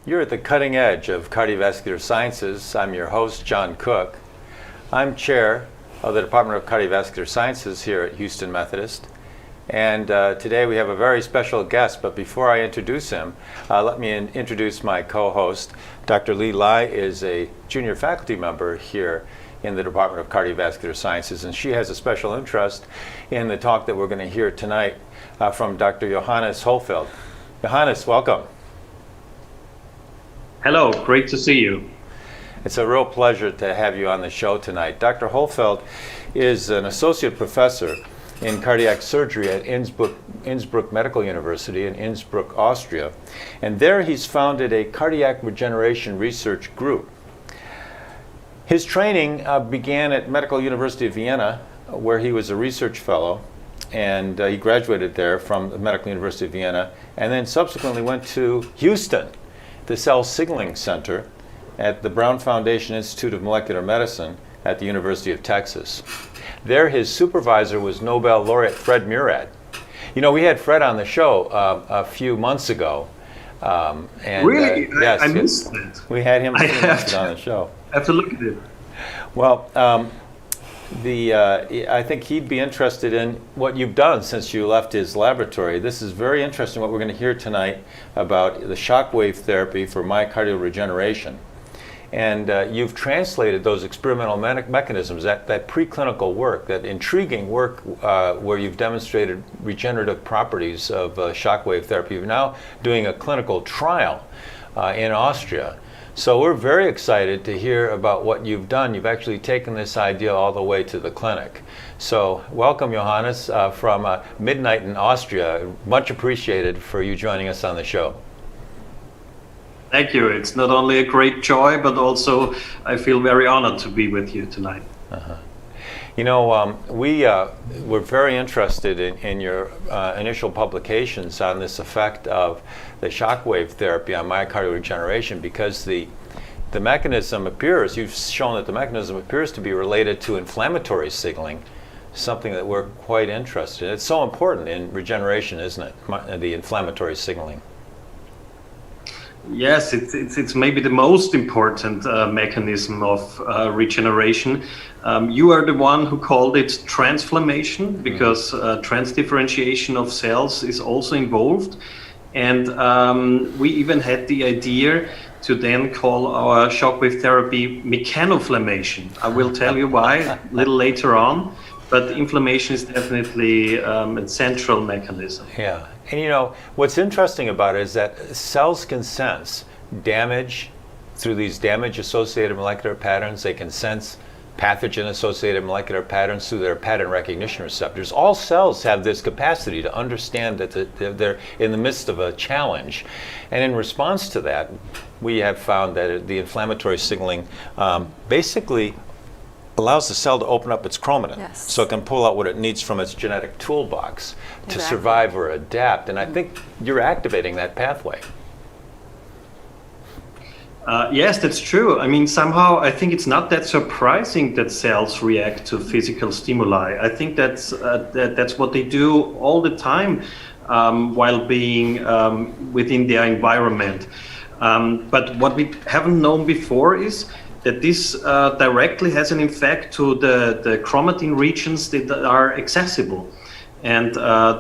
You're at the cutting edge of cardiovascular sciences. I'm your host, John Cooke. I'm chair of the Department of Cardiovascular Sciences here at Houston Methodist. And today we have a very special guest, but before I introduce him, let me introduce my co-host. Dr. Li Lai is a junior faculty member here in the Department of Cardiovascular Sciences, and she has a special interest in the talk that we're going to hear tonight from Dr. Johannes Holfeld. Johannes, welcome. Hello, great to see you. It's a real pleasure to have you on the show tonight. Dr. Holfeld is an associate professor in cardiac surgery at Innsbruck Medical University in Innsbruck, Austria. And there he's founded a cardiac regeneration research group. His training began at Medical University of Vienna, where he was a research fellow, and he graduated there from the Medical University of Vienna, and then subsequently went to Houston, the Cell Signaling Center at the Brown Foundation Institute of Molecular Medicine at the University of Texas. There his supervisor was Nobel laureate Fred Murad. You know, we had Fred on the show a few months ago. Really? Yes, I missed it. We had him on the show. I have to look at it. Well, I think he'd be interested in what you've done since you left his laboratory. This is very interesting what we're going to hear tonight about the shockwave therapy for myocardial regeneration. And you've translated those experimental mechanisms, that preclinical work, that intriguing work where you've demonstrated regenerative properties of shockwave therapy. You're now doing a clinical trial in Austria. So we're very excited to hear about what you've done. You've actually taken this idea all the way to the clinic. So welcome, Johannes, from midnight in Austria. Much appreciated for you joining us on the show. Thank you. It's not only a great joy, but also I feel very honored to be with you tonight. You know, we're very interested in your initial publications on this effect of the shockwave therapy on myocardial regeneration, because the mechanism appears, you've shown that the mechanism appears to be related to inflammatory signaling, something that we're quite interested in. It's so important in regeneration, isn't it, the inflammatory signaling? Yes, it's maybe the most important mechanism of regeneration. You are the one who called it transflammation, because transdifferentiation of cells is also involved. And we even had the idea to then call our shockwave therapy mechanoclamation. I will tell you why a little later on, but inflammation is definitely a central mechanism. Yeah. And you know, what's interesting about it is that cells can sense damage through these damage-associated molecular patterns. They can sense pathogen-associated molecular patterns through their pattern recognition receptors. All cells have this capacity to understand that they're in the midst of a challenge. And in response to that, we have found that the inflammatory signaling basically allows the cell to open up its chromatin, so it can pull out what it needs from its genetic toolbox to survive or adapt. And I think you're activating that pathway. Yes, that's true. I mean, somehow I think it's not that surprising that cells react to physical stimuli. I think that's what they do all the time while being within their environment. But what we haven't known before is that this directly has an effect to the chromatin regions that are accessible. And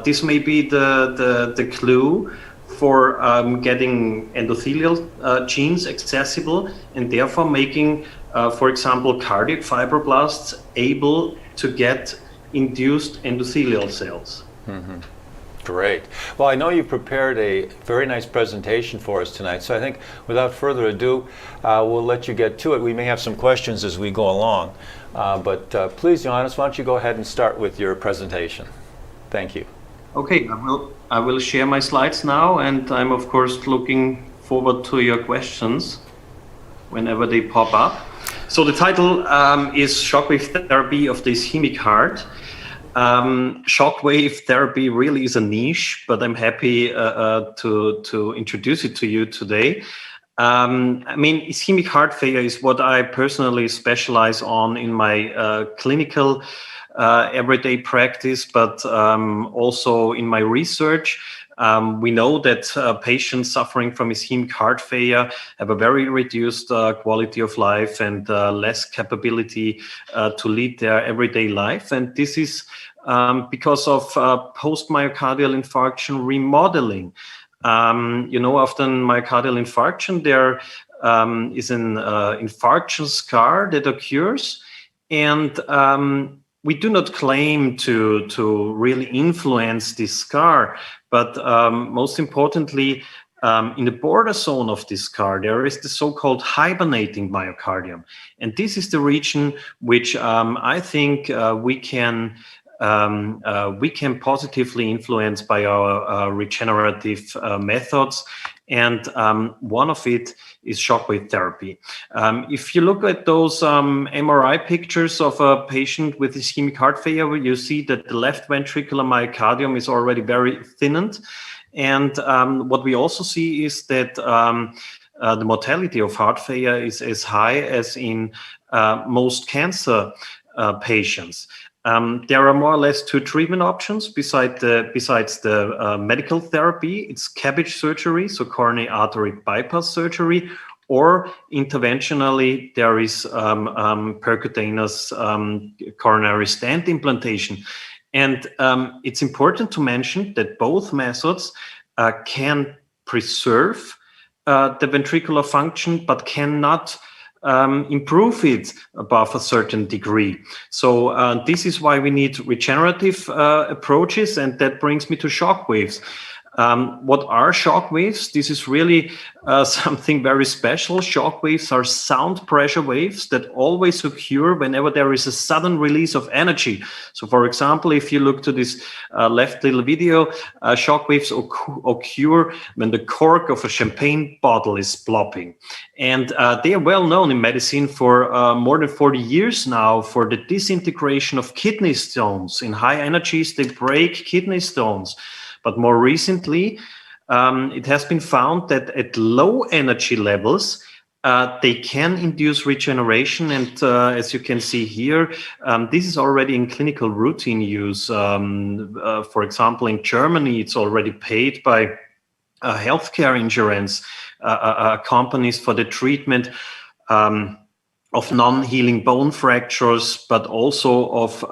this may be the clue for getting endothelial genes accessible, and therefore making, for example, cardiac fibroblasts able to get induced endothelial cells. Mm-hmm. Great. Well, I know you prepared a very nice presentation for us tonight, so I think without further ado, we'll let you get to it. We may have some questions as we go along, but please, Johannes, why don't you go ahead and start with your presentation. Thank you. Okay, I will share my slides now, and I'm of course looking forward to your questions whenever they pop up. So the title is Shockwave Therapy of the Ischemic Heart. Shockwave therapy really is a niche, but I'm happy to introduce it to you today. I mean, ischemic heart failure is what I personally specialize on in my clinical everyday practice, but also in my research. We know that patients suffering from ischemic heart failure have a very reduced quality of life and less capability to lead their everyday life. And this is because of post-myocardial infarction remodeling. Often myocardial infarction, there is an infarction scar that occurs, and we do not claim to really influence this scar, but most importantly, in the border zone of this scar, there is the so-called hibernating myocardium. And this is the region which I think we can positively influence by our regenerative methods. And one of it is shockwave therapy. If you look at those MRI pictures of a patient with ischemic heart failure, you see that the left ventricular myocardium is already very thinning. And what we also see is that the mortality of heart failure is as high as in most cancer patients. There are more or less two treatment options besides the medical therapy. It's CABG surgery, so coronary artery bypass surgery, or interventionally there is percutaneous coronary stent implantation. And it's important to mention that both methods can preserve the ventricular function, but cannot improve it above a certain degree. So this is why we need regenerative approaches, and that brings me to shockwaves. What are shockwaves? This is really something very special. Shockwaves are sound pressure waves that always occur whenever there is a sudden release of energy. So for example, if you look to this left little video, shockwaves occur when the cork of a champagne bottle is plopping. And they are well known in medicine for more than 40 years now for the disintegration of kidney stones. In high energies, they break kidney stones. But more recently, it has been found that at low energy levels, they can induce regeneration. And as you can see here, this is already in clinical routine use. For example, in Germany, it's already paid by healthcare insurance companies for the treatment of non-healing bone fractures, but also of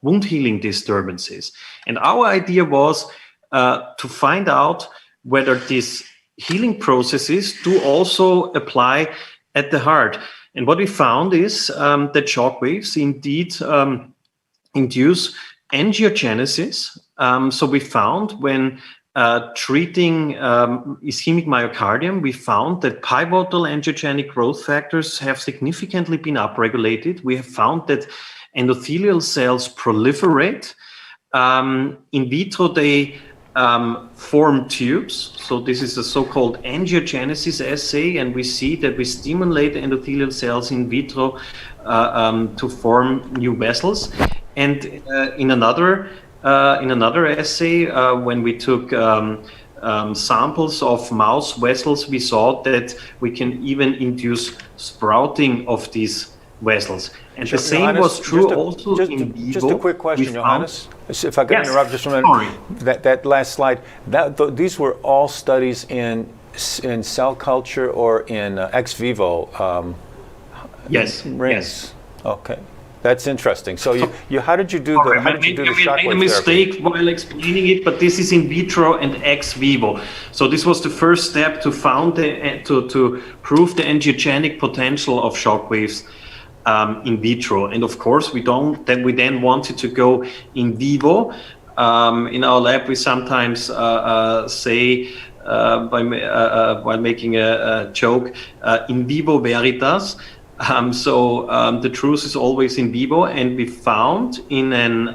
wound healing disturbances. And our idea was to find out whether these healing processes do also apply at the heart. And what we found is that shockwaves indeed induce angiogenesis. So we found when treating ischemic myocardium, we found that pivotal angiogenic growth factors have significantly been upregulated. We have found that endothelial cells proliferate. In vitro, they form tubes. So this is a so-called angiogenesis assay, and we see that we stimulate endothelial cells in vitro to form new vessels. And in another assay, when we took samples of mouse vessels, we saw that we can even induce sprouting of these vessels. And the same Johannes, was true also in Vivo. Just a quick question, Johannes. If I can interrupt just a minute. Sorry. That last slide, these were all studies in cell culture or in ex vivo Yes. rings? Yes. Okay. That's interesting. So how did you do the shockwave I made a mistake therapy? while explaining it, but this is in vitro and ex vivo. So this was the first step to to prove the angiogenic potential of shockwaves in vitro. And of course, we then wanted to go in vivo. In our lab, we sometimes say while making a joke, in vivo veritas. The truth is always in vivo, and we found in an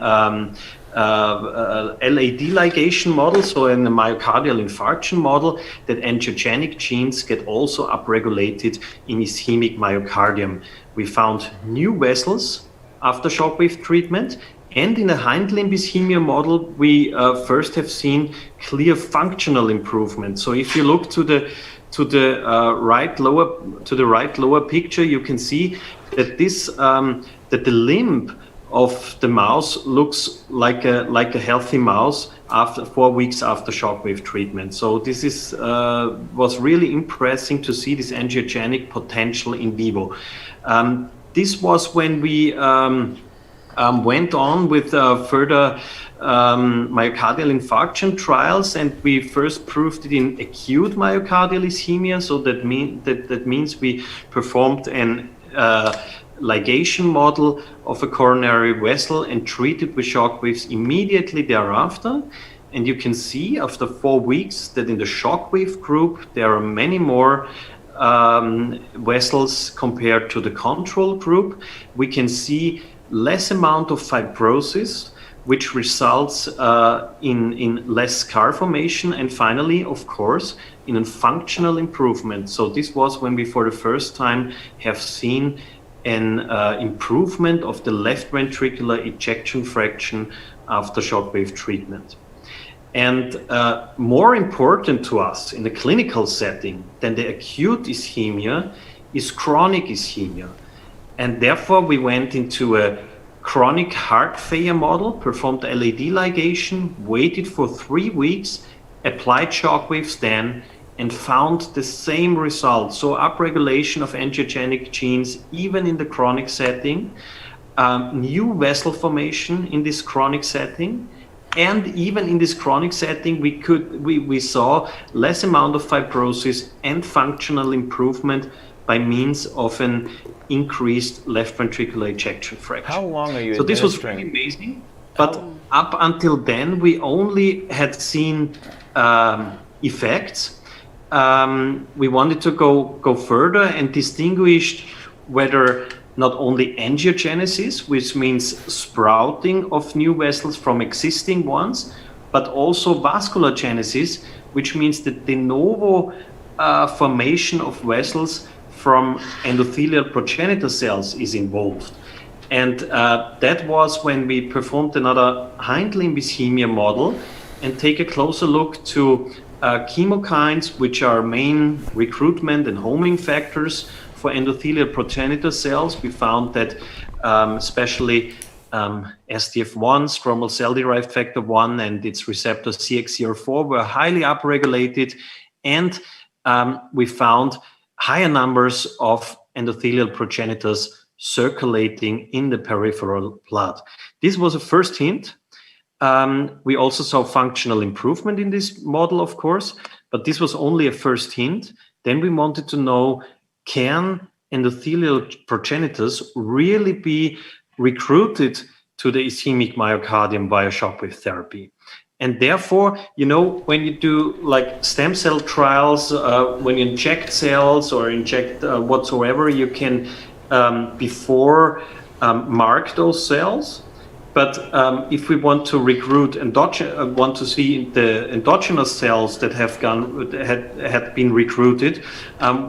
LAD ligation model, so in a myocardial infarction model, that angiogenic genes get also upregulated in ischemic myocardium. We found new vessels after shockwave treatment, and in a hind limb ischemia model, we first have seen clear functional improvement. So if you look to the right lower picture, you can see that the limb of the mouse looks like a healthy mouse after 4 weeks after shockwave treatment. So this is was really impressive to see this angiogenic potential in vivo. This was when we went on with further myocardial infarction trials, and we first proved it in acute myocardial ischemia. So that means we performed an ligation model of a coronary vessel and treated with shockwaves immediately thereafter. And you can see after 4 weeks that in the shockwave group there are many more vessels compared to the control group. We can see less amount of fibrosis, which results in less scar formation, and finally, of course, in a functional improvement. So this was when we for the first time have seen an improvement of the left ventricular ejection fraction after shockwave treatment. And more important to us in the clinical setting than the acute ischemia is chronic ischemia. And therefore we went into a chronic heart failure model, performed LAD ligation, waited for 3 weeks, applied shockwaves then, and found the same result. So upregulation of angiogenic genes even in the chronic setting, new vessel formation in this chronic setting, and even in this chronic setting we saw less amount of fibrosis and functional improvement by means of an increased left ventricular ejection fraction. How long are you So this was really amazing, but up until then we only had seen effects. We wanted to go further and distinguished whether not only angiogenesis, which means sprouting of new vessels from existing ones, but also vascular genesis, which means the de novo formation of vessels from endothelial progenitor cells is involved. And that was when we performed another hind limb ischemia model and take a closer look to chemokines, which are main recruitment and homing factors for endothelial progenitor cells. We found that especially SDF1, stromal cell-derived factor 1, and its receptor CXCR4 were highly upregulated, and we found higher numbers of endothelial progenitors circulating in the peripheral blood. This was a first hint. We also saw functional improvement in this model, of course, but this was only a first hint. Then we wanted to know, can endothelial progenitors really be recruited to the ischemic myocardium via shockwave therapy? And therefore, you know, when you do like stem cell trials, when you inject cells or inject whatsoever, you can before mark those cells. But if we want to recruit want to see the endogenous cells that had been recruited,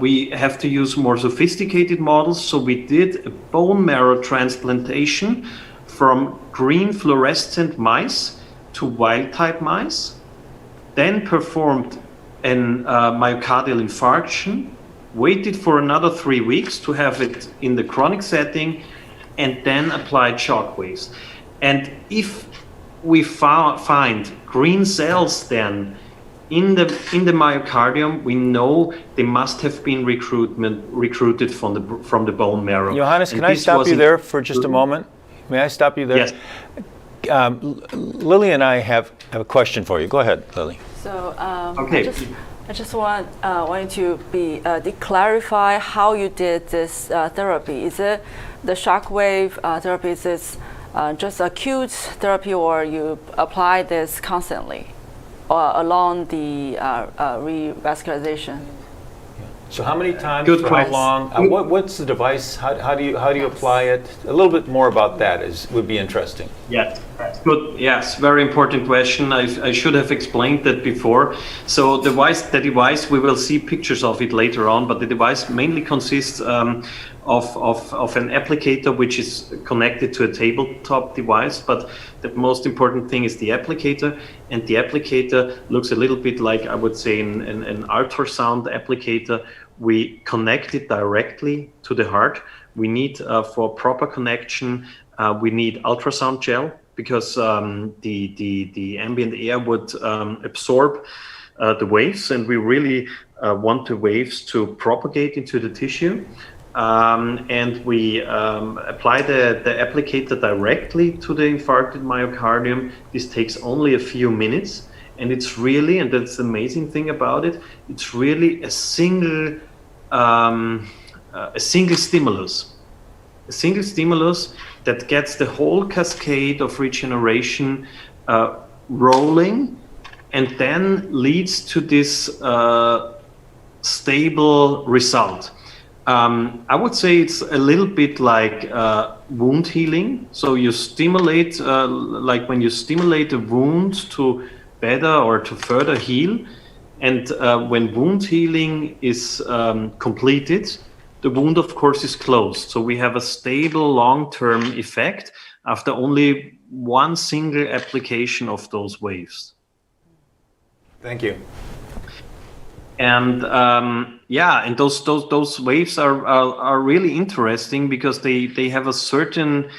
we have to use more sophisticated models. So we did a bone marrow transplantation from green fluorescent mice to wild type mice, then performed an myocardial infarction, waited for another 3 weeks to have it in the chronic setting, and then applied shockwaves. And if we find green cells then in the myocardium, we know they must have been recruited from the bone marrow. Johannes, can I stop you there for just a moment? May I stop you there? Yes. Lily and I have a question for you. Go ahead, Lily. So Okay. I just wanted to clarify how you did this therapy. Is it the shockwave therapy? Is this just acute therapy, or you apply this constantly along the revascularization? So how many times? Good for question. how long? What's the device? How do you apply it? A little bit more about that would be interesting. Yes, good. Yes, very important question. I should have explained that before. So the device, we will see pictures of it later on, but the device mainly consists of an applicator which is connected to a tabletop device, but the most important thing is the applicator, and the applicator looks a little bit like, I would say, an ultrasound applicator. We connect it directly to the heart We need for proper connection, we need ultrasound gel, because the ambient air would absorb the waves, and we really want the waves to propagate into the tissue. And we apply the applicator directly to the infarcted myocardium. This takes only a few minutes, and it's really, and that's the amazing thing about it, it's really a single stimulus. A single stimulus that gets the whole cascade of regeneration rolling, and then leads to this stable result. I would say it's a little bit like wound healing. So you stimulate, like when you stimulate a wound to better or to further heal. And when wound healing is completed, the wound, of course, is closed. So we have a stable long-term effect after only one single application of those waves. Thank you. And and those waves are really interesting, because they have a certain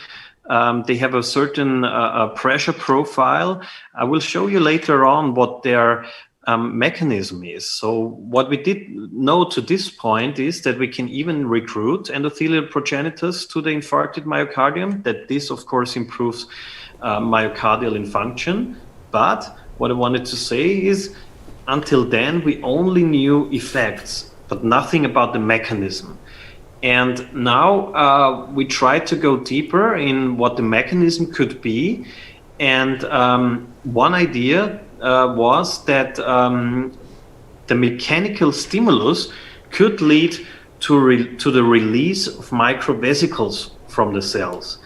pressure profile. I will show you later on what their mechanism is. So what we did know to this point is that we can even recruit endothelial progenitors to the infarcted myocardium. That this, of course, improves myocardial function. But what I wanted to say is, until then, we only knew effects, but nothing about the mechanism. And now we try to go deeper in what the mechanism could be. And one idea was that the mechanical stimulus could lead to the release of microvesicles from the cells.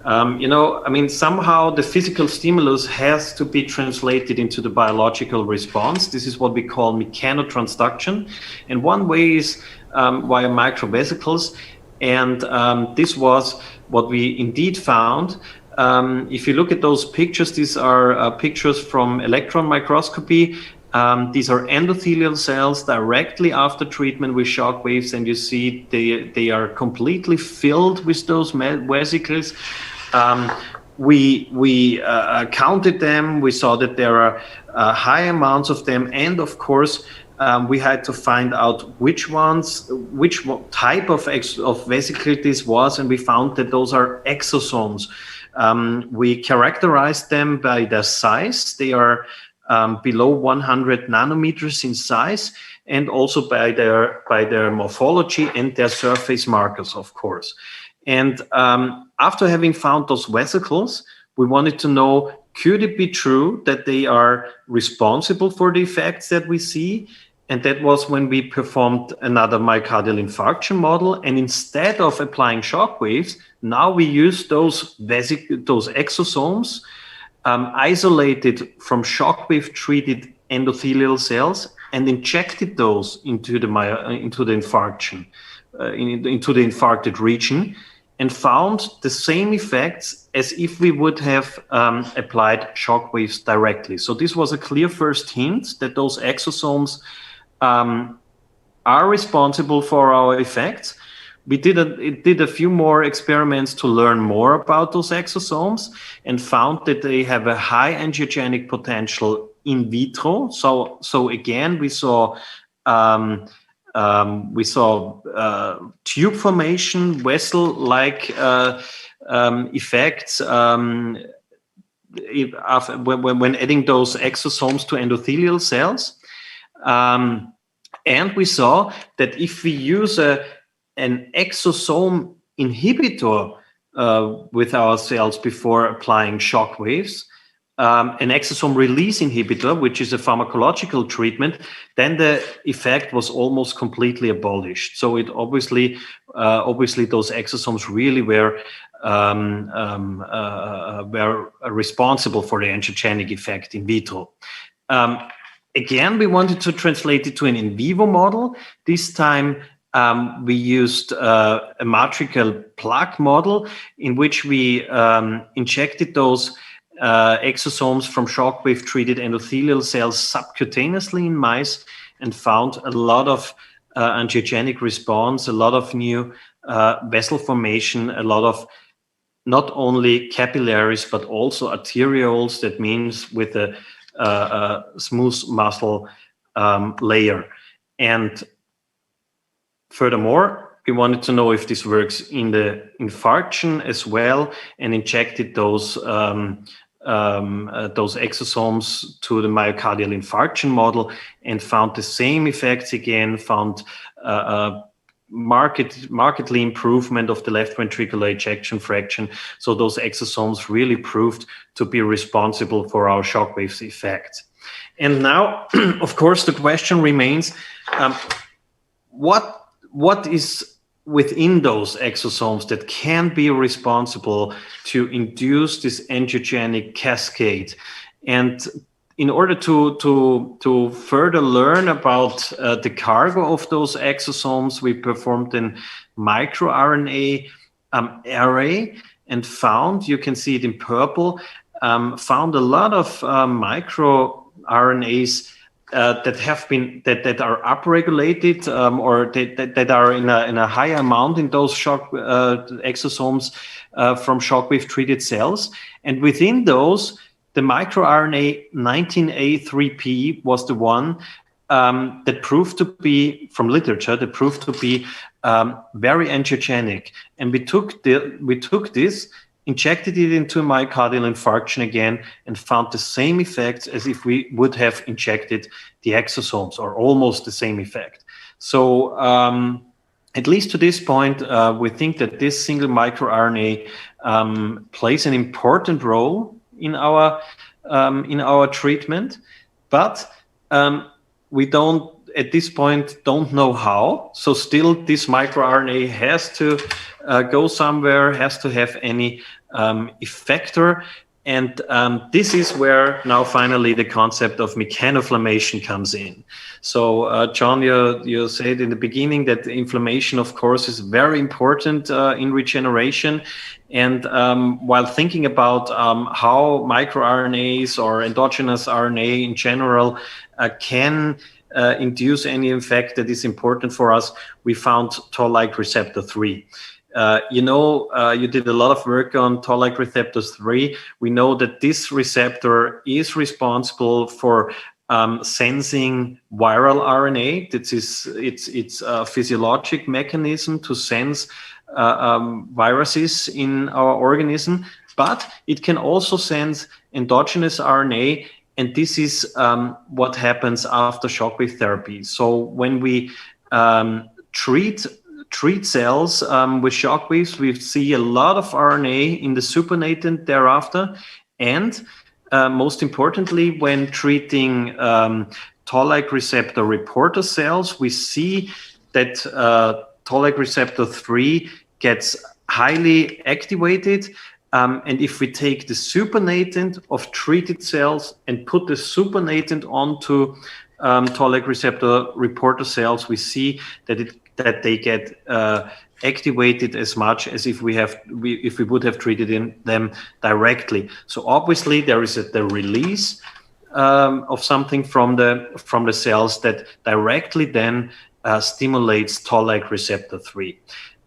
Somehow the physical stimulus has to be translated into the biological response. This is what we call mechanotransduction. And one way is via microvesicles. And this was what we indeed found. If you look at those pictures, these are pictures from electron microscopy. These are endothelial cells directly after treatment with shock waves, and you see they are completely filled with those vesicles. We counted them. We saw that there are high amounts of them, and of course we had to find out which type of vesicle this was, and we found that those are exosomes. We characterized them by their size. They are below 100 nanometers in size, and also by their morphology and their surface markers, of course. And after having found those vesicles, we wanted to know, could it be true that they are responsible for the effects that we see? And that was when we performed another myocardial infarction model. And instead of applying shock waves, now we use those exosomes isolated from shockwave treated endothelial cells, and injected those into the infarction, into the infarcted region, and found the same effects as if we would have applied shock waves directly. So this was a clear first hint that those exosomes are responsible for our effects. We did a few more experiments to learn more about those exosomes, and found that they have a high angiogenic potential in vitro. So again, we saw tube formation, vessel-like effects when adding those exosomes to endothelial cells. And we saw that if we use an exosome inhibitor with our cells before applying shock waves, an exosome release inhibitor, which is a pharmacological treatment, then the effect was almost completely abolished. So it obviously those exosomes really were responsible for the angiogenic effect in vitro. Again, we wanted to translate it to an in vivo model. This time we used a matrical plaque model in which we injected those exosomes from shockwave treated endothelial cells subcutaneously in mice, and found a lot of angiogenic response, a lot of new vessel formation, a lot of not only capillaries but also arterioles. That means with a smooth muscle layer. And furthermore, we wanted to know if this works in the infarction as well, and injected those exosomes to the myocardial infarction model and found the same effects again, found markedly improvement of the left ventricular ejection fraction. So those exosomes really proved to be responsible for our shockwave effect. And now, of course, the question remains, what is within those exosomes that can be responsible to induce this angiogenic cascade? And in order to further learn about the cargo of those exosomes, we performed an microRNA array and found, you can see it in purple, found a lot of microRNAs that are upregulated or that are in a high amount in those exosomes from shockwave treated cells. And within those, the microRNA 19A3P was the one that proved to be, from literature, that proved to be very angiogenic. And we took this, injected it into a myocardial infarction again, and found the same effects as if we would have injected the exosomes, or almost the same effect. So at least to this point, we think that this single microRNA plays an important role in our treatment, but we don't, at this point, don't know how. So still this microRNA has to go somewhere, has to have any effector. And this is where now finally the concept of mechanoflammation comes in. So John, you said in the beginning that inflammation, of course, is very important in regeneration. And while thinking about how microRNAs or endogenous RNA in general can induce any effect that is important for us, we found toll-like receptor 3. You did a lot of work on toll-like receptor 3. We know that this receptor is responsible for sensing viral RNA. It's a physiologic mechanism to sense viruses in our organism, but it can also sense endogenous RNA. And this is what happens after shockwave therapy. So when we treat cells with shockwaves, we see a lot of RNA in the supernatant thereafter. And most importantly, when treating toll-like receptor reporter cells, we see that toll-like receptor 3 gets highly activated. And if we take the supernatant of treated cells and put the supernatant onto toll-like receptor reporter cells, we see that they get activated as much as if we would have treated them directly. So obviously there is the release of something from the cells that directly then stimulates toll-like receptor 3.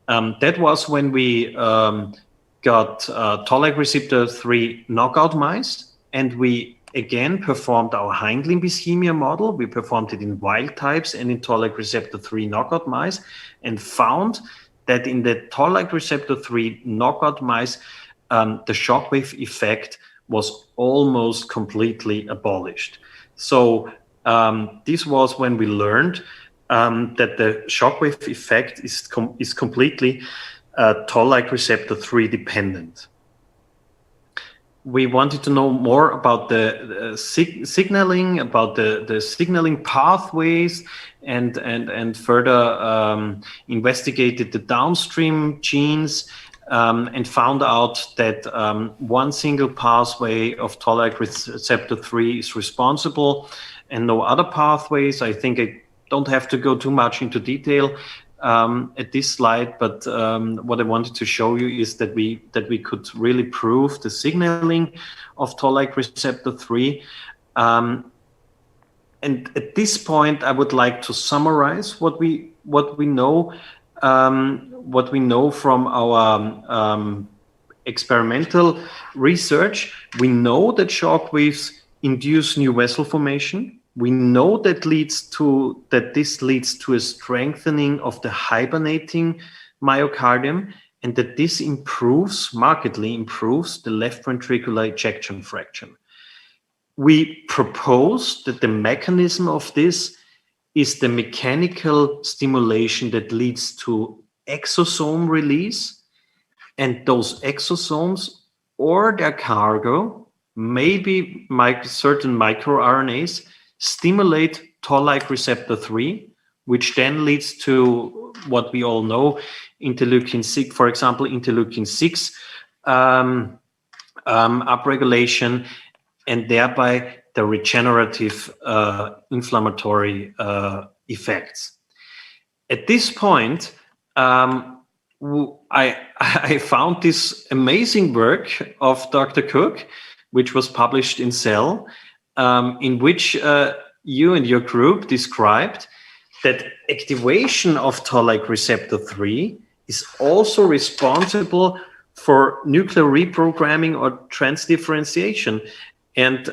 That was when we got toll-like receptor 3 knockout mice, and we again performed our hind limb ischemia model. We performed it in wild types and in toll-like receptor 3 knockout mice, and found that in the toll-like receptor 3 knockout mice, the shockwave effect was almost completely abolished. So this was when we learned that the shockwave effect is completely toll-like receptor 3 dependent. We wanted to know more about the signaling, about the signaling pathways, and further investigated the downstream genes, and found out that one single pathway of toll-like receptor 3 is responsible and no other pathways. I think I don't have to go too much into detail at this slide, but what I wanted to show you is that we could really prove the signaling of toll-like receptor 3. And at this point, I would like to summarize what we know what we know from our experimental research, we know that shockwaves induce new vessel formation. We know that this leads to a strengthening of the hibernating myocardium, and that this markedly improves the left ventricular ejection fraction. We propose that the mechanism of this is the mechanical stimulation that leads to exosome release, and those exosomes or their cargo, maybe certain microRNAs, stimulate Toll-like receptor 3, which then leads to what we all know, interleukin-6, for example, interleukin-6 upregulation, and thereby the regenerative inflammatory effects. At this point, I found this amazing work of Dr. Cooke, which was published in Cell, in which you and your group described that activation of Toll-like receptor 3 is also responsible for nuclear reprogramming or transdifferentiation. And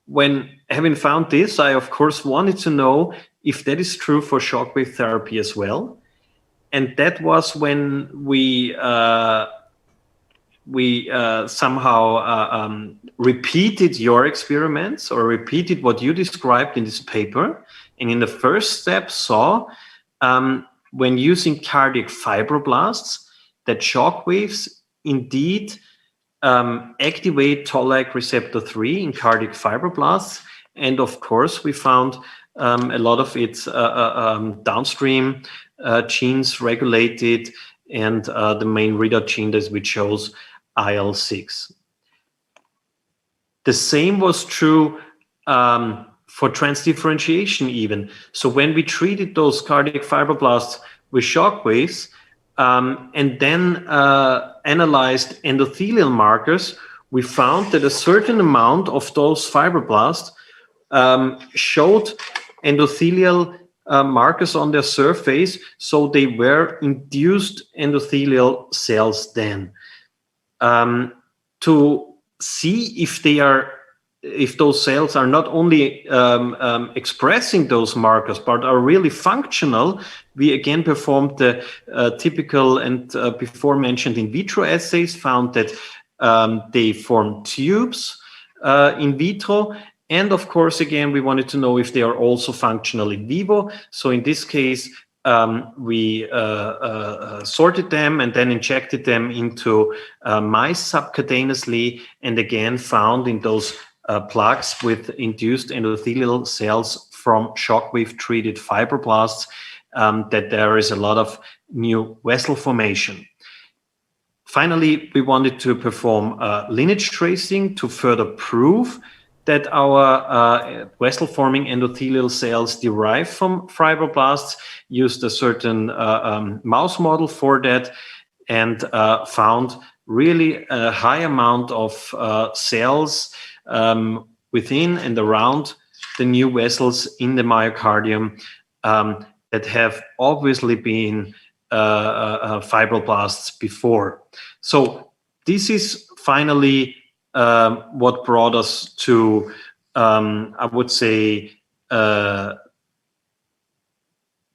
when having found this, I of course wanted to know if that is true for shockwave therapy as well. And that was when we somehow repeated your experiments, or repeated what you described in this paper. And in the first step saw, when using cardiac fibroblasts, that shockwaves indeed activate Toll-like receptor 3 in cardiac fibroblasts. And of course, we found a lot of its downstream genes regulated, and the main readout gene that we chose, IL-6. The same was true for transdifferentiation even. So when we treated those cardiac fibroblasts with shockwaves, and then analyzed endothelial markers, we found that a certain amount of those fibroblasts showed endothelial markers on their surface, so they were induced endothelial cells then. To see if those cells are not only expressing those markers, but are really functional, we again performed the typical and before mentioned in vitro assays, found that they form tubes in vitro. And of course, again, we wanted to know if they are also functional in vivo. So in this case, we sorted them and then injected them into mice subcutaneously, and again found in those plaques with induced endothelial cells from shockwave-treated fibroblasts that there is a lot of new vessel formation. Finally, we wanted to perform lineage tracing to further prove that our vessel-forming endothelial cells derive from fibroblasts, used a certain mouse model for that, and found really a high amount of cells within and around the new vessels in the myocardium that have obviously been fibroblasts before. So this is finally what brought us to, I would say, the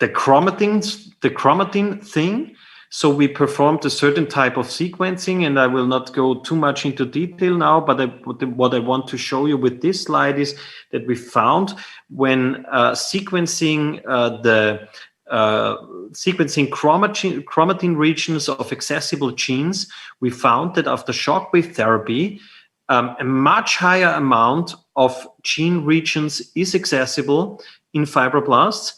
chromatin thing. So we performed a certain type of sequencing, and I will not go too much into detail now, but what I want to show you with this slide is that we found when sequencing chromatin regions of accessible genes, we found that after shockwave therapy, a much higher amount of gene regions is accessible in fibroblasts.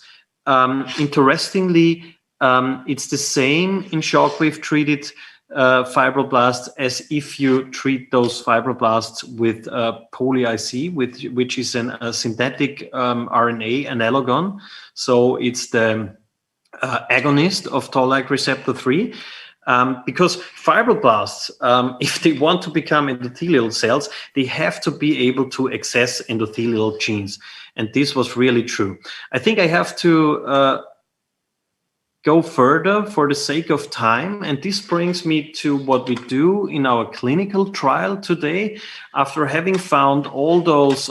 Interestingly, it's the same in shockwave-treated fibroblasts as if you treat those fibroblasts with poly-IC, which is a synthetic RNA analogon. So it's the agonist of Toll-like receptor 3. Because fibroblasts, if they want to become endothelial cells, they have to be able to access endothelial genes. And this was really true. I think I have to go further for the sake of time, and this brings me to what we do in our clinical trial today. After having found all those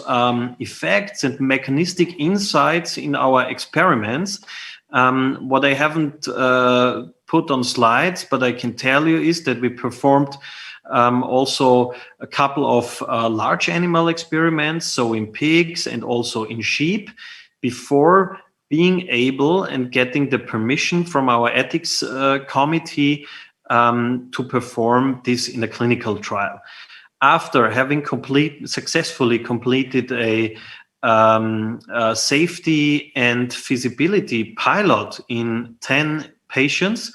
effects and mechanistic insights in our experiments, what I haven't put on slides, but I can tell you, is that we performed also a couple of large animal experiments, so in pigs and also in sheep, before being able and getting the permission from our ethics committee to perform this in a clinical trial. After having successfully completed a safety and feasibility pilot in 10 patients,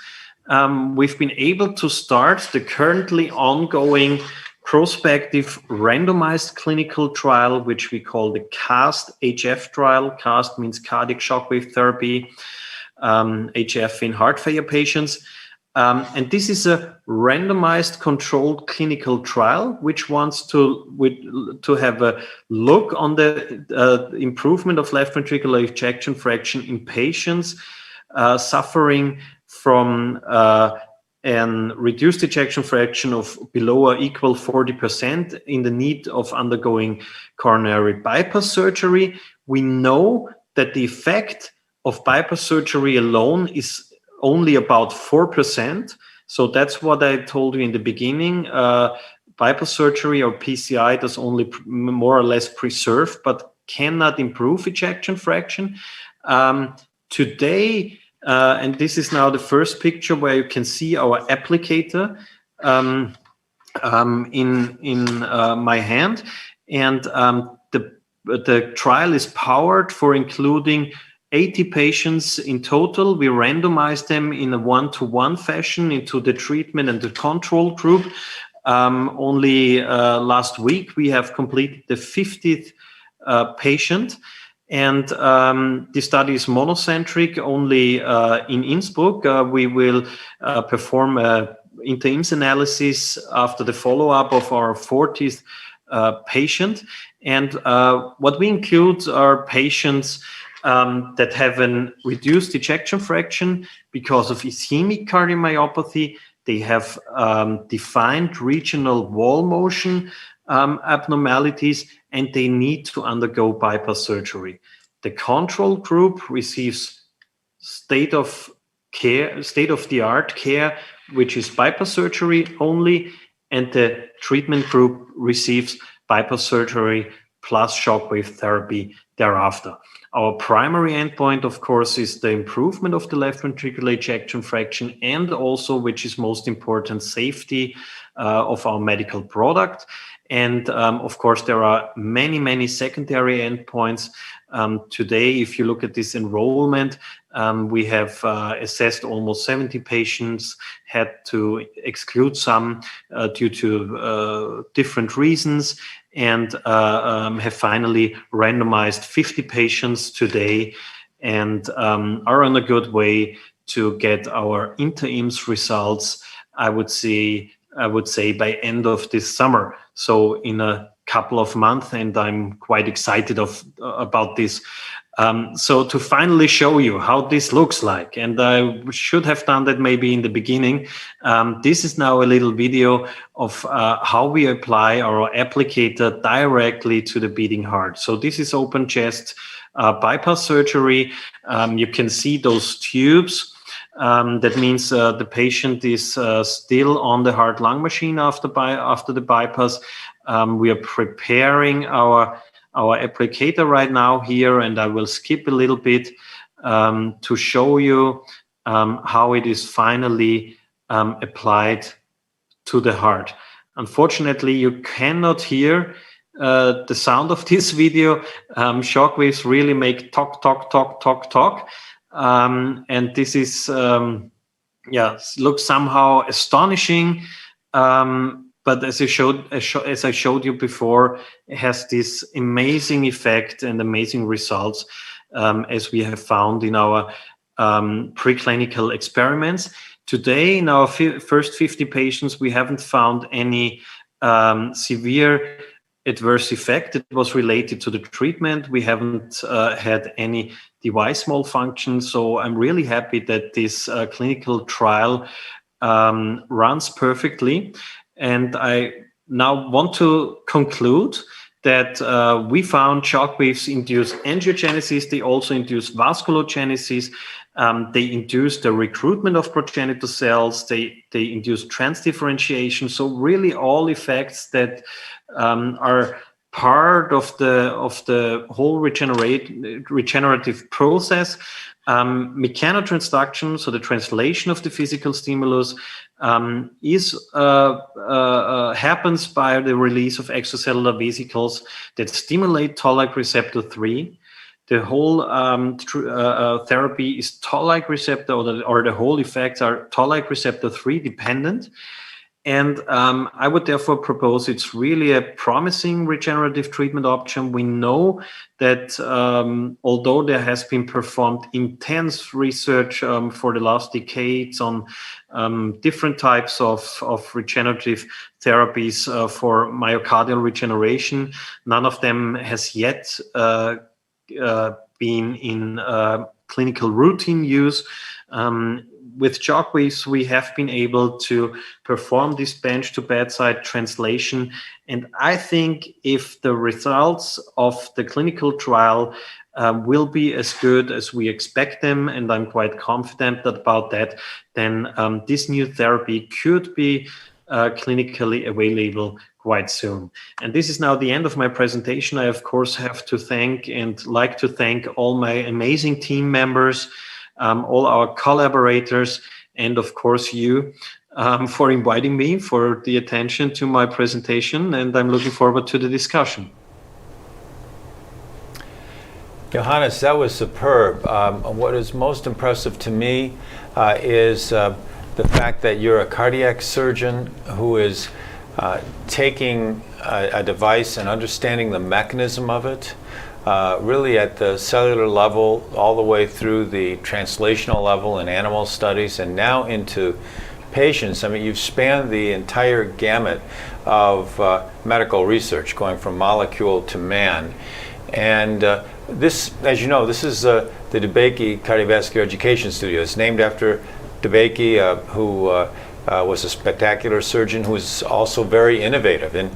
we've been able to start the currently ongoing prospective randomized clinical trial, which we call the CAST-HF trial. CAST means cardiac shockwave therapy, HF in heart failure patients. And this is a randomized controlled clinical trial, which wants to have a look on the improvement of left ventricular ejection fraction in patients suffering from and reduced ejection fraction of below or equal 40% in the need of undergoing coronary bypass surgery. We know that the effect of bypass surgery alone is only about 4%. So that's what I told you in the beginning. Bypass surgery or PCI does only more or less preserve, but cannot improve ejection fraction. Today, and this is now the first picture where you can see our applicator in my hand, and the trial is powered for including 80 patients in total. We randomized them in a 1-to-1 fashion into the treatment and the control group. Only last week we have completed the 50th patient. And the study is monocentric only in Innsbruck. We will perform an inter-IMS analysis after the follow-up of our 40th patient. And what we include are patients that have a reduced ejection fraction because of ischemic cardiomyopathy. They have defined regional wall motion abnormalities, and they need to undergo bypass surgery. The control group receives state-of-the-art care, which is bypass surgery only, and the treatment group receives bypass surgery plus shockwave therapy thereafter. Our primary endpoint, of course, is the improvement of the left ventricular ejection fraction, and also, which is most important, safety of our medical product. And of course, there are many, many secondary endpoints. Today, if you look at this enrollment, we have assessed almost 70 patients, had to exclude some due to different reasons, and have finally randomized 50 patients today, and are on a good way to get our inter-IMS results, I would say by end of this summer. So in a couple of months, and I'm quite excited about this. So to finally show you how this looks like, and I should have done that maybe in the beginning, this is now a little video of how we apply our applicator directly to the beating heart. So this is open chest bypass surgery. You can see those tubes. That means the patient is still on the heart-lung machine after the bypass. We are preparing our applicator right now here, and I will skip a little bit to show you how it is finally applied to the heart. Unfortunately, you cannot hear the sound of this video. Shockwaves really make talk, talk, talk, talk, talk. And this is, looks somehow astonishing. But as I showed you before, it has this amazing effect and amazing results, as we have found in our preclinical experiments. Today, in our first 50 patients, we haven't found any severe adverse effect that was related to the treatment. We haven't had any device malfunction. So I'm really happy that this clinical trial runs perfectly. And I now want to conclude that we found shockwaves induce angiogenesis. They also induce vasculogenesis. They induce the recruitment of progenitor cells. They induce transdifferentiation. So really all effects that are part of the whole regenerative process. Mechanotransduction, so the translation of the physical stimulus, happens by the release of extracellular vesicles that stimulate toll-like receptor 3. The whole therapy is toll-like receptor, or the whole effects are toll-like receptor 3 dependent. And I would therefore propose it's really a promising regenerative treatment option. We know that although there has been performed intense research for the last decades on different types of regenerative therapies for myocardial regeneration, none of them has yet been in clinical routine use. With shockwaves, we have been able to perform this bench to bedside translation. And I think if the results of the clinical trial will be as good as we expect them, and I'm quite confident about that, then this new therapy could be clinically available quite soon. And this is now the end of my presentation. I, of course, have to thank all my amazing team members, all our collaborators, and of course you for inviting me, for the attention to my presentation, and I'm looking forward to the discussion. Johannes, that was superb. What is most impressive to me is the fact that you're a cardiac surgeon who is taking a device and understanding the mechanism of it, really at the cellular level, all the way through the translational level in animal studies, and now into patients. I mean, you've spanned the entire gamut of medical research, going from molecule to man. And this, as you know, this is the DEBAKEY Cardiovascular Education Studio. It's named after DEBAKEY, who was a spectacular surgeon who was also very innovative and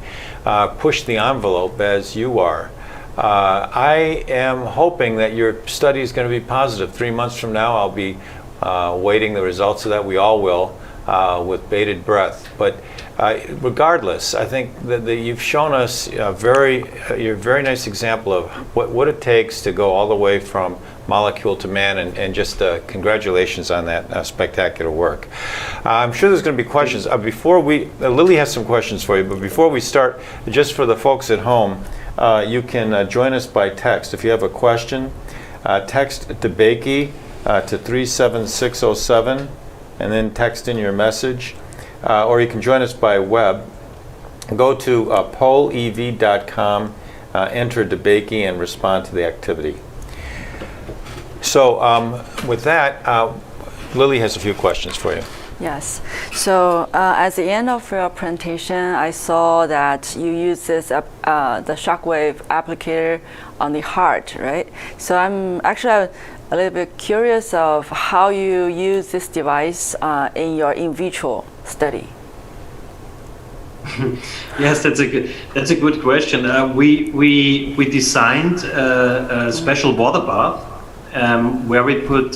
pushed the envelope as you are. I am hoping that your study is going to be positive. 3 months from now, I'll be waiting the results of that. We all will, with bated breath. But regardless, I think that you've shown us you're a very nice example of what it takes to go all the way from molecule to man, and just congratulations on that spectacular work. I'm sure there's going to be questions. Before Lily has some questions for you, but before we start, just for the folks at home, you can join us by text. If you have a question, text DEBAKEY to 37607, and then text in your message. Or you can join us by web. Go to pollev.com, enter DEBAKEY, and respond to the activity. So with that, Lily has a few questions for you. Yes. So at the end of your presentation, I saw that you use this the Shockwave applicator on the heart, right? So I'm actually a little bit curious of how you use this device in your in vitro study. Yes, that's a good question. We designed a special water bath where we put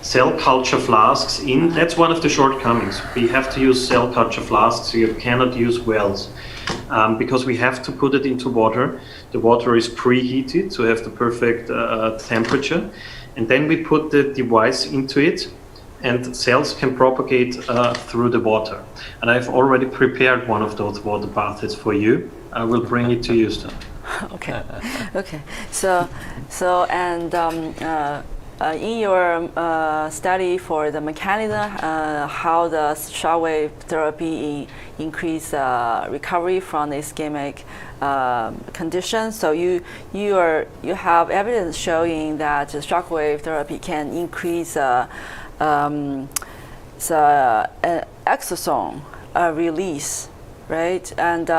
cell culture flasks in. That's one of the shortcomings. We have to use cell culture flasks, so you cannot use wells, because we have to put it into water. The water is preheated to have the perfect temperature, and then we put the device into it, and cells can propagate through the water. And I've already prepared one of those water baths for you. I will bring it to Houston. Okay. Okay. So and in your study for the mechanism, how the shockwave therapy increase recovery from the ischemic condition. So you have evidence showing that the shockwave therapy can increase the exosome release right? And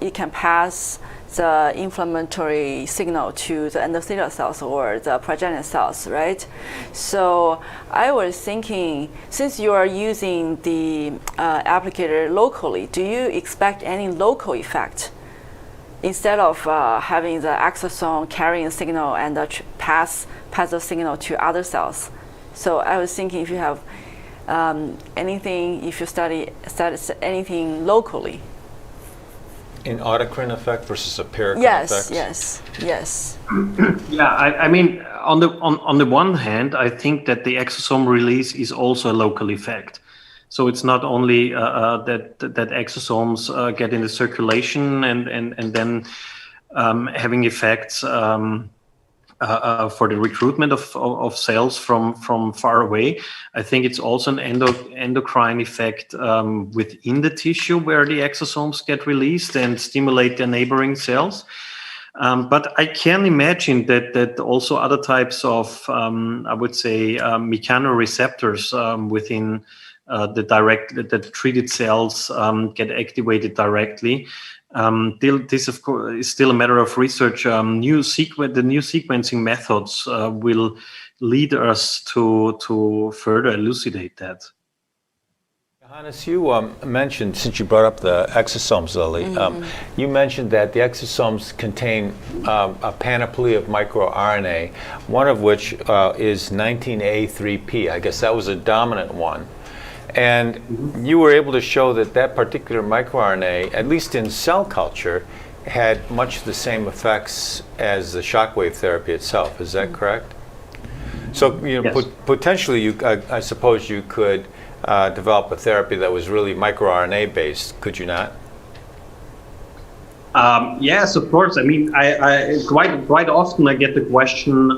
it can pass the inflammatory signal to the endothelial cells or the progenitor cells, right? So I was thinking, since you are using the applicator locally, do you expect any local effect instead of having the exosome carrying a signal and pass the signal to other cells? So I was thinking if you have anything, if you study anything locally. An autocrine effect versus a paracrine effect? Yes. Yeah, I mean, on the one hand, I think that the exosome release is also a local effect. So it's not only that exosomes get in the circulation and then having effects for the recruitment of cells from far away. I think it's also an endocrine effect within the tissue where the exosomes get released and stimulate the neighboring cells. But I can imagine that also other types of, I would say, mechanoreceptors within the treated cells get activated directly. This, of course, is still a matter of research. The new sequencing methods will lead us to further elucidate that. Johannes, you mentioned, since you brought up the exosomes, Lily, you mentioned that the exosomes contain a panoply of microRNA, one of which is 19A3P. I guess that was a dominant one. And you were able to show that particular microRNA, at least in cell culture, had much the same effects as the shockwave therapy itself. Is that correct? So, Yes. Potentially, I suppose you could develop a therapy that was really microRNA based, could you not? Yes, of course. I mean, I quite often I get the question,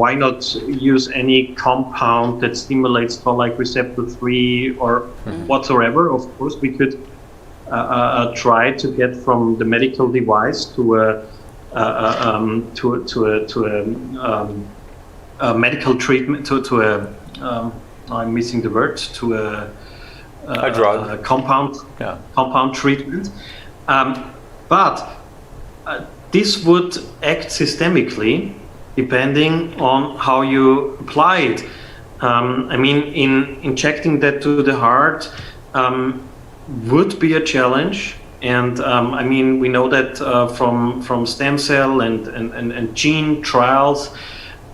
why not use any compound that stimulates toll-like receptor 3 or whatsoever? Of course, we could try to get from the medical device to a medical treatment, I'm missing the word, to a drug, a compound treatment. But this would act systemically, depending on how you apply it. I mean, in injecting that to the heart would be a challenge. And I mean, we know that from stem cell and gene trials,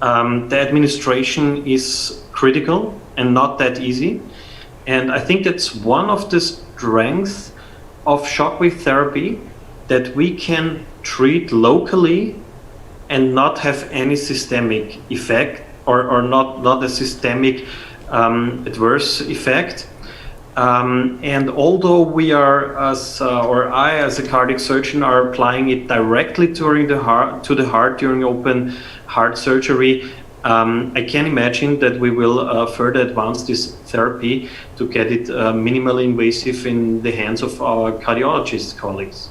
the administration is critical and not that easy. And I think that's one of the strengths of shockwave therapy, that we can treat locally and not have any systemic effect or not a systemic adverse effect. And although we are, I as a cardiac surgeon, are applying it directly to the heart during open heart surgery, I can imagine that we will further advance this therapy to get it minimally invasive in the hands of our cardiologist colleagues.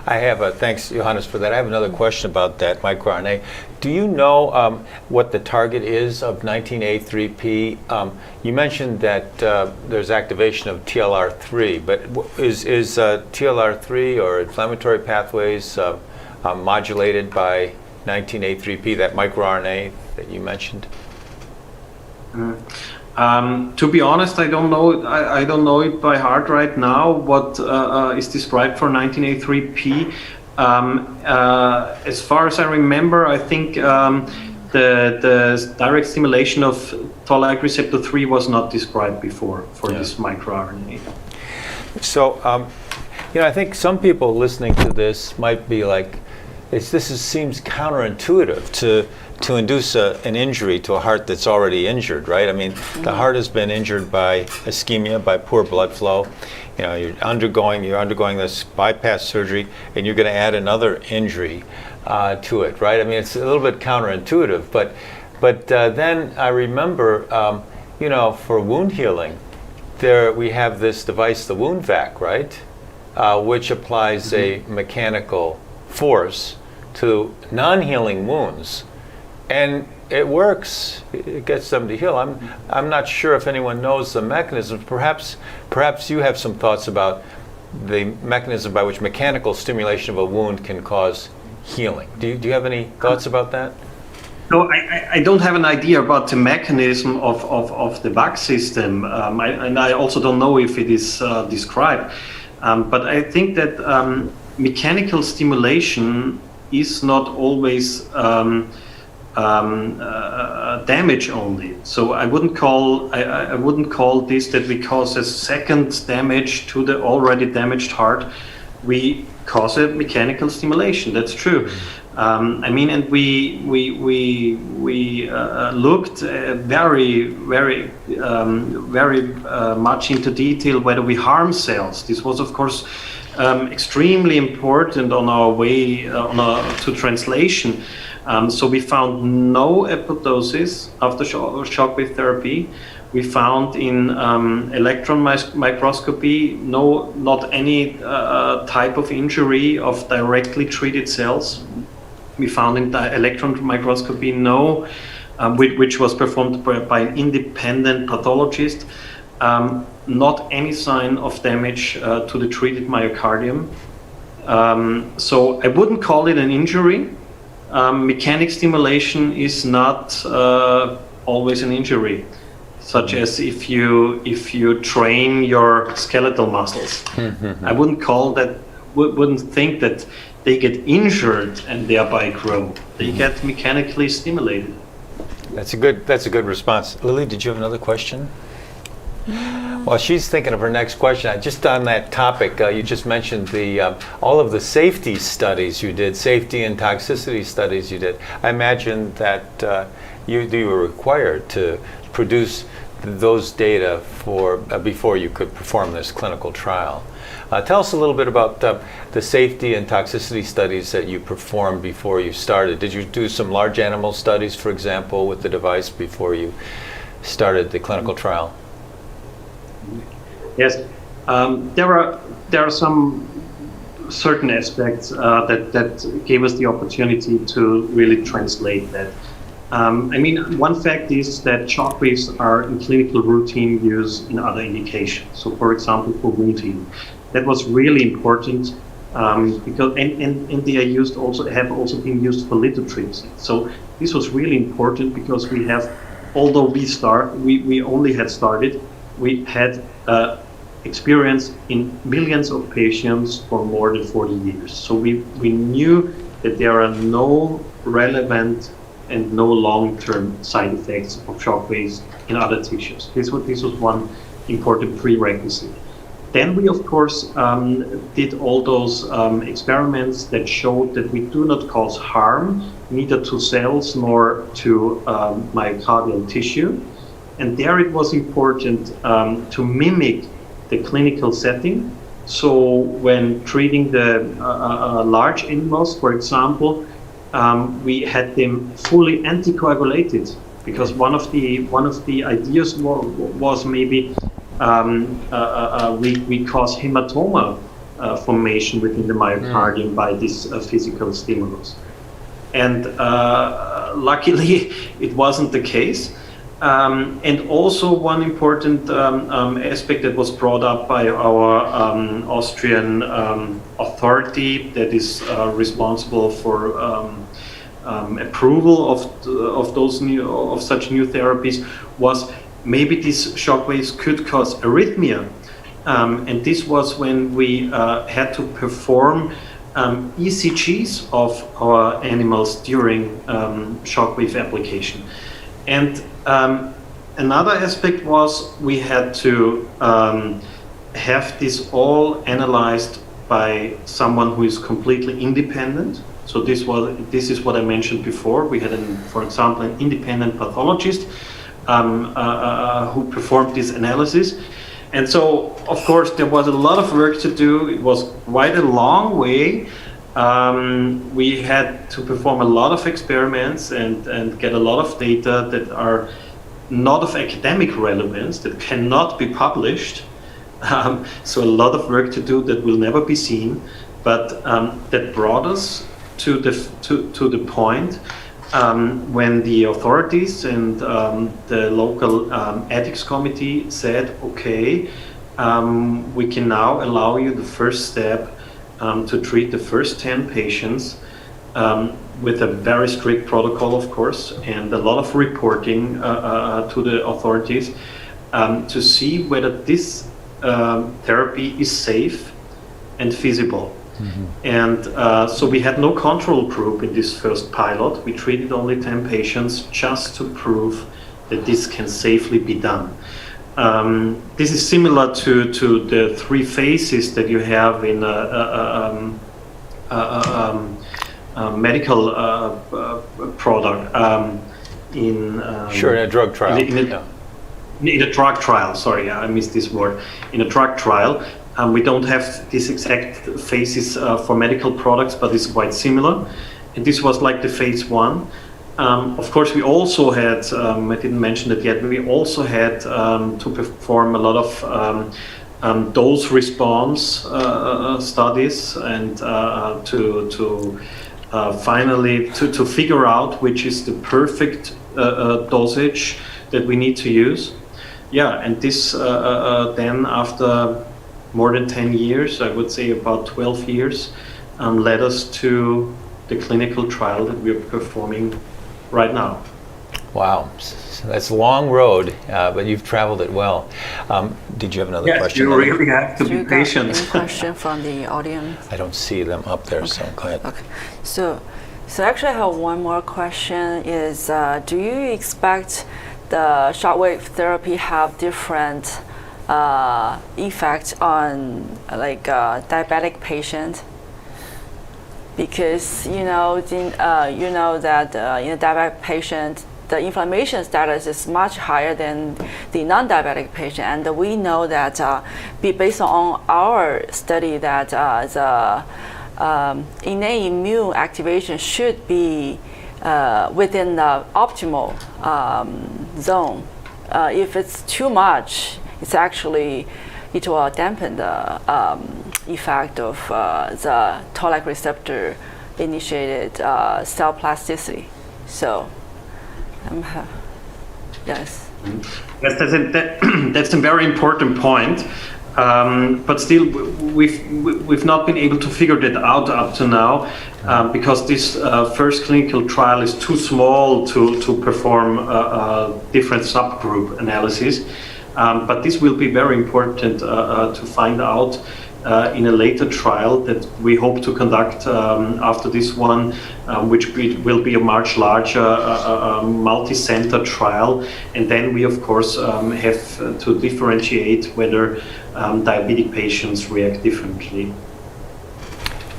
I have thanks, Johannes, for that. I have another question about that microRNA. Do you know what the target is of 19A3P? You mentioned that there's activation of TLR3, but is TLR3 or inflammatory pathways modulated by 19A3P, that microRNA that you mentioned? To be honest, I don't know. I don't know it by heart right now. What is described for 19A3P? As far as I remember, I think the direct stimulation of toll-like receptor 3 was not described before for this microRNA. So, I think some people listening to this might be like, seems counterintuitive to induce an injury to a heart that's already injured, right? I mean, the heart has been injured by ischemia, by poor blood flow. You're undergoing this bypass surgery, and you're going to add another injury to it, right? I mean, it's a little bit counterintuitive, but then I remember, for wound healing, we have this device, the wound vac, right, which applies a mechanical force to non-healing wounds. And it works. It gets them to heal. I'm not sure if anyone knows the mechanism. Perhaps you have some thoughts about the mechanism by which mechanical stimulation of a wound can cause healing. Do you have any thoughts about that? No, I don't have an idea about the mechanism of the back system, and I also don't know if it is described. But I think that mechanical stimulation is not always damage only. So I wouldn't call this that we cause a second damage to the already damaged heart. We cause a mechanical stimulation. That's true. I mean, and we looked very much into detail whether we harm cells. This was, of course, extremely important on our way to translation. So we found no apoptosis after shockwave therapy. We found in electron microscopy not any type of injury of directly treated cells. We found in the electron microscopy which was performed by an independent pathologist, not any sign of damage to the treated myocardium. So I wouldn't call it an injury. Mechanic stimulation is not always an injury, such as if you train your skeletal muscles. I wouldn't think that they get injured and thereby grow. They get mechanically stimulated. That's a good response. Lily, did you have another question? Well, she's thinking of her next question. Just on that topic, you just mentioned all of the safety studies you did, safety and toxicity studies you did. I imagine that you were required to produce those data before you could perform this clinical trial. Tell us a little bit about the safety and toxicity studies that you performed before you started. Did you do some large animal studies, for example, with the device before you started the clinical trial? Yes, there are some certain aspects that gave us the opportunity to really translate that. I mean, one fact is that shockwaves are in clinical routine use in other indications. So, for example, for wound healing, that was really important because and they have also been used for lithotripsy. So this was really important because we have, although we only had started, we had experience in millions of patients for more than 40 years. So we knew that there are no relevant and no long-term side effects of shockwaves in other tissues. This was one important prerequisite. Then we, of course, did all those experiments that showed that we do not cause harm, neither to cells nor to myocardial tissue. And there it was important to mimic the clinical setting. So when treating the large animals, for example, we had them fully anticoagulated, because one of the ideas was maybe we cause hematoma formation within the myocardium by this physical stimulus. And luckily, it wasn't the case. And also one important aspect that was brought up by our Austrian authority that is responsible for approval of such new therapies was maybe these shockwaves could cause arrhythmia. And this was when we had to perform ECGs of our animals during shockwave application. And another aspect was we had to have this all analyzed by someone who is completely independent. So this is what I mentioned before. We had, for example, an independent pathologist who performed this analysis. And so, of course, there was a lot of work to do. It was quite a long way. We had to perform a lot of experiments and get a lot of data that are not of academic relevance, that cannot be published. So a lot of work to do that will never be seen, but that brought us to the point when the authorities and the local ethics committee said, okay, we can now allow you the first step to treat the first 10 patients with a very strict protocol, of course, and a lot of reporting to the authorities to see whether this therapy is safe and feasible. And so we had no control group in this first pilot. We treated only 10 patients just to prove that this can safely be done. This is similar to the 3 phases that you have in a medical product. Sure, in a drug trial. In a drug trial, sorry, I missed this word. In a drug trial, we don't have these exact phases for medical products, but it's quite similar. And this was like the phase 1. Of course, we also had, I didn't mention it yet, we also had to perform a lot of dose response studies and to finally to figure out which is the perfect dosage that we need to use. Yeah, and this then after more than 10 years, I would say about 12 years, led us to the clinical trial that we're performing right now. Wow, that's a long road, but you've traveled it well. Did you have another question? Yes, you really have to be patient. Any question from the audience? I don't see them up there, so go ahead. Okay, so actually I have one more question is, do you expect the shockwave therapy have different effect on like diabetic patient? Because you know that in a diabetic patient, the inflammation status is much higher than the non-diabetic patient, and we know that based on our study that the innate immune activation should be within the optimal zone. If it's too much, it's actually it will dampen the effect of the toll-like receptor initiated cell plasticity. So, yes. Yes, that's a very important point. But still, we've not been able to figure that out up to now because this first clinical trial is too small to perform different subgroup analysis. But this will be very important to find out in a later trial that we hope to conduct after this one, which will be a much larger multi-center trial. And then we, of course, have to differentiate whether diabetic patients react differently.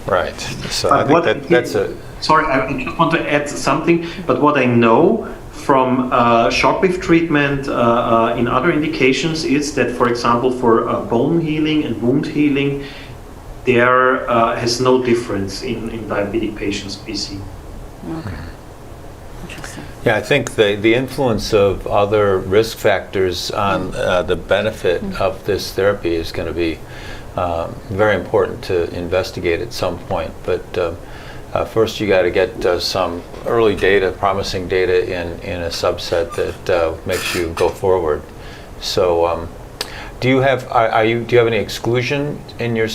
Right. So I think that's a... Sorry, I just want to add something. But what I know from shockwave treatment in other indications is that, for example, for bone healing and wound healing, there has no difference in diabetic patients' PC. Okay. Interesting. Yeah, I think the influence of other risk factors on the benefit of this therapy is going to be very important to investigate at some point. But first, you got to get some early data, promising data in a subset that makes you go forward. So, do you have any exclusion in your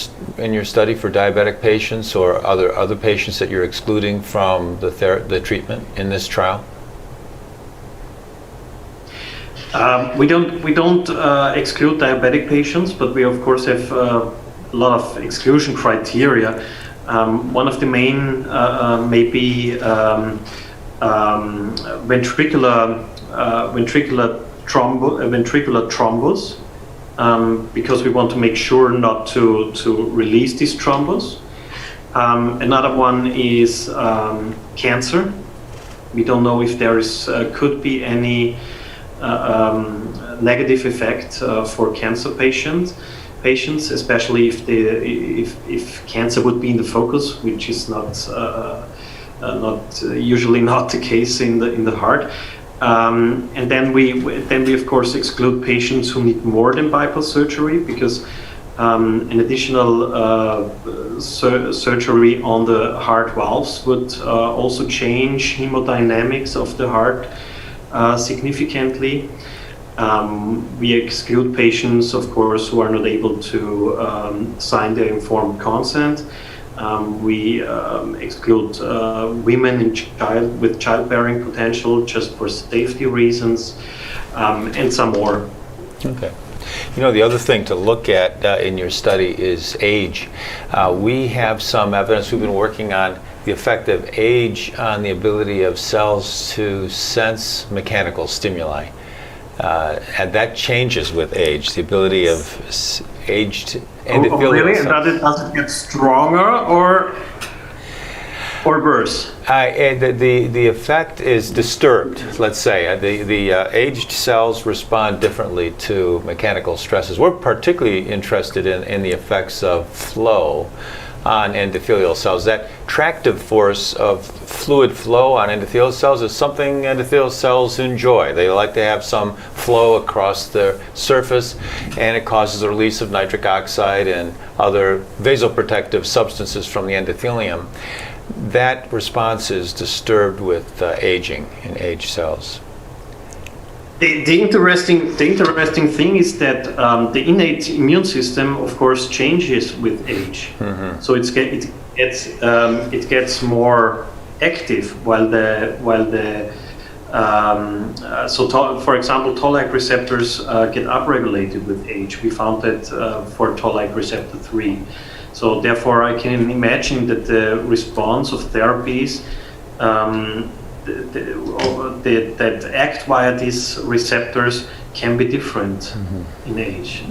study for diabetic patients or other patients that you're excluding from the treatment in this trial? We don't exclude diabetic patients, but we of course have a lot of exclusion criteria. One of the main may be ventricular thrombus, because we want to make sure not to release this thrombus. Another one is cancer. We don't know if there could be any negative effect for cancer patients, especially if cancer would be in the focus, which is usually not the case in the heart. And then we of course exclude patients who need more than bypass surgery, because an additional surgery on the heart valves would also change hemodynamics of the heart significantly. We exclude patients, of course, who are not able to sign their informed consent. We exclude women with childbearing potential just for safety reasons, and some more. Okay. You know, the other thing to look at in your study is age. We have some evidence, we've been working on the effect of age on the ability of cells to sense mechanical stimuli. And that changes with age, the ability of aged endothelial really? cells. Does it get stronger or worse? The effect is disturbed, let's say. The aged cells respond differently to mechanical stresses. We're particularly interested in the effects of flow on endothelial cells. That tractive force of fluid flow on endothelial cells is something endothelial cells enjoy. They like to have some flow across their surface, and it causes the release of nitric oxide and other vasoprotective substances from the endothelium. That response is disturbed with aging in aged cells. The interesting thing is that the innate immune system, of course, changes with age. Mm-hmm. So it gets more active for example, toll-like receptors get upregulated with age. We found that for toll-like receptor 3. So therefore, I can imagine that the response of therapies that act via these receptors can be different in age.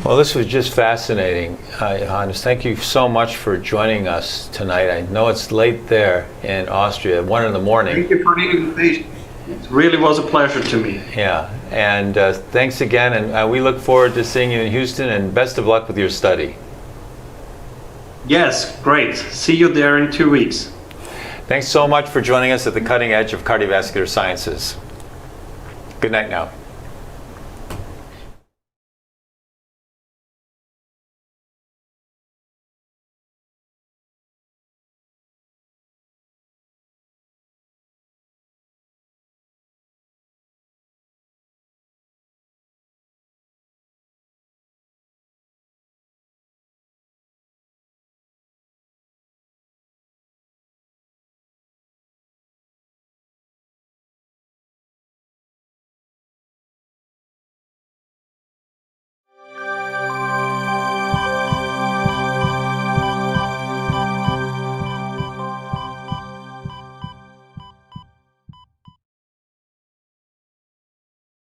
Well, this was just fascinating, Johannes. Thank you so much for joining us tonight. I know it's late there in Austria, 1 in the morning. Thank you for the invitation. It really was a pleasure to me. Yeah, and thanks again, and we look forward to seeing you in Houston, and best of luck with your study. Yes, great. See you there in 2 weeks. Thanks so much for joining us at the cutting edge of cardiovascular sciences. Good night now.